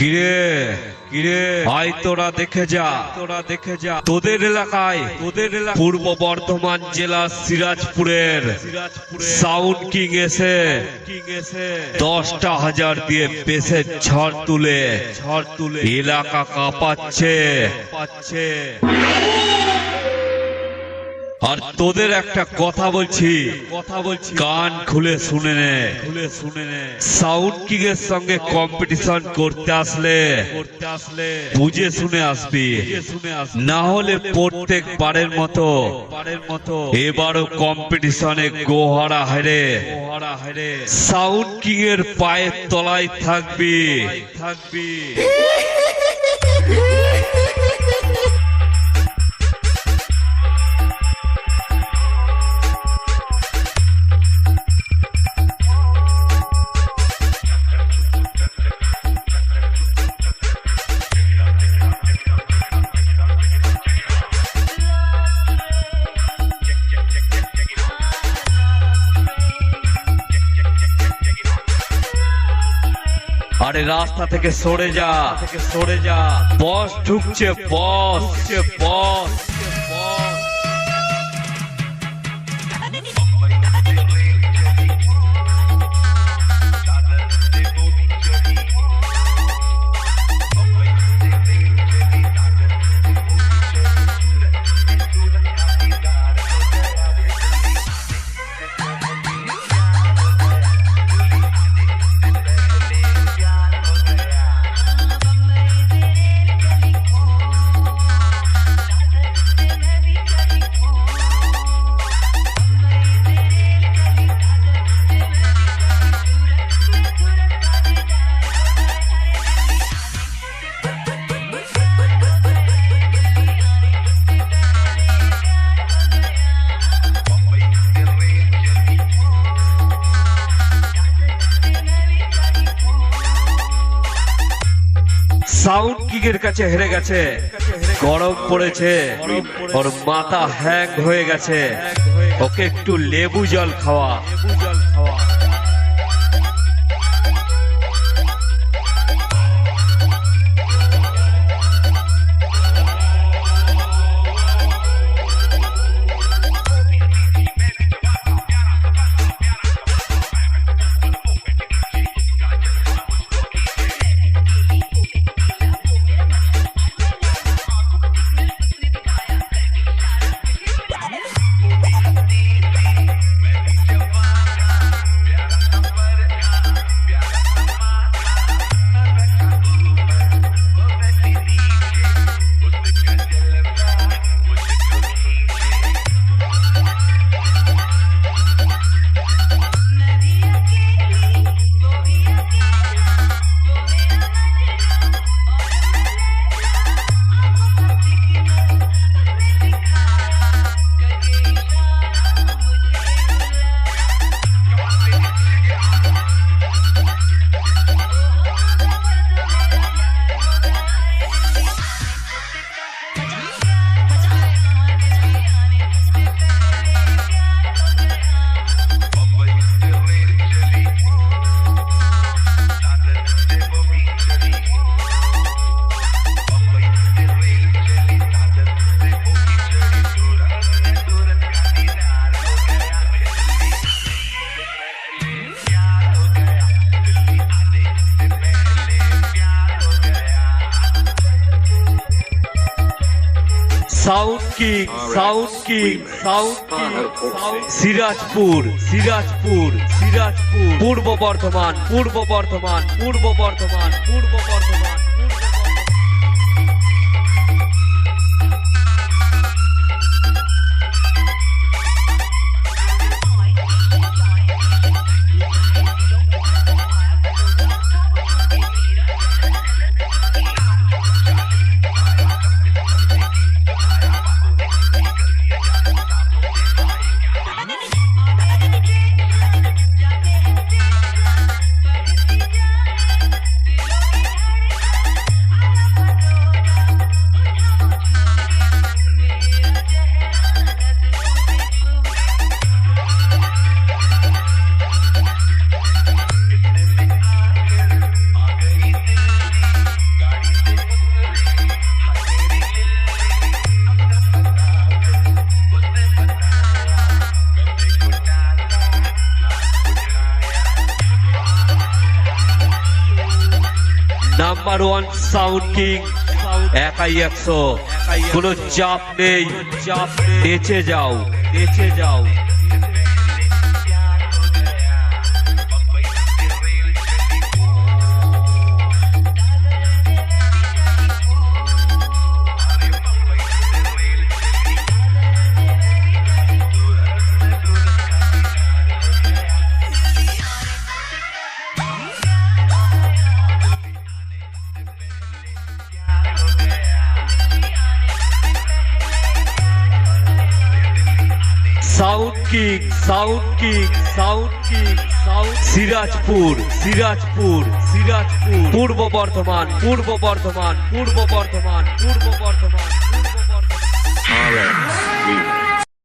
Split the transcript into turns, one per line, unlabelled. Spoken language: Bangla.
কিরে কিরে আয় তোরা দেখে যা তোদের এলাকায় পূর্ব বর্ধমান জেলা সিরাজপুরের সাউন্ড কিং এসে 10টা হাজার দিয়ে বেসে ঝড় তুলে এলাকা কাঁপাচ্ছে। আর তোদের একটা কথা বলছি কান খুলে শুনে নে। সাউন্ড কিং এর সঙ্গে কম্পিটিশন করতে আসলে বুঝে শুনে আসবি, না হলে প্রত্যেক বারের মতো এবারও কম্পিটিশনে গোহারা হেরে সাউন্ড কিং এর পায়ের তলায় থাকবি। আরে রাস্তা থেকে সরে যা বস ঢুকছে বস। সাউন্ড কিং এর কাছে হেরে গেছে, গরম পড়েছে, ওর মাথা হ্যাং হয়ে গেছে, ওকে একটু লেবু জল খাওয়া। সাউন্ড কিং সিরাজপুর পূর্ব Bardhaman. Number one sound king, একাই 100, কোনো চাপ নেই, নেচে যাও, নেচে যাও। Sound king, sound king, sound king, sound Sirajpur, Sirajpur, Sirajpur, পূর্ব বর্ধমান, পূর্ব বর্ধমান, পূর্ব বর্ধমান, পূর্ব বর্ধমান।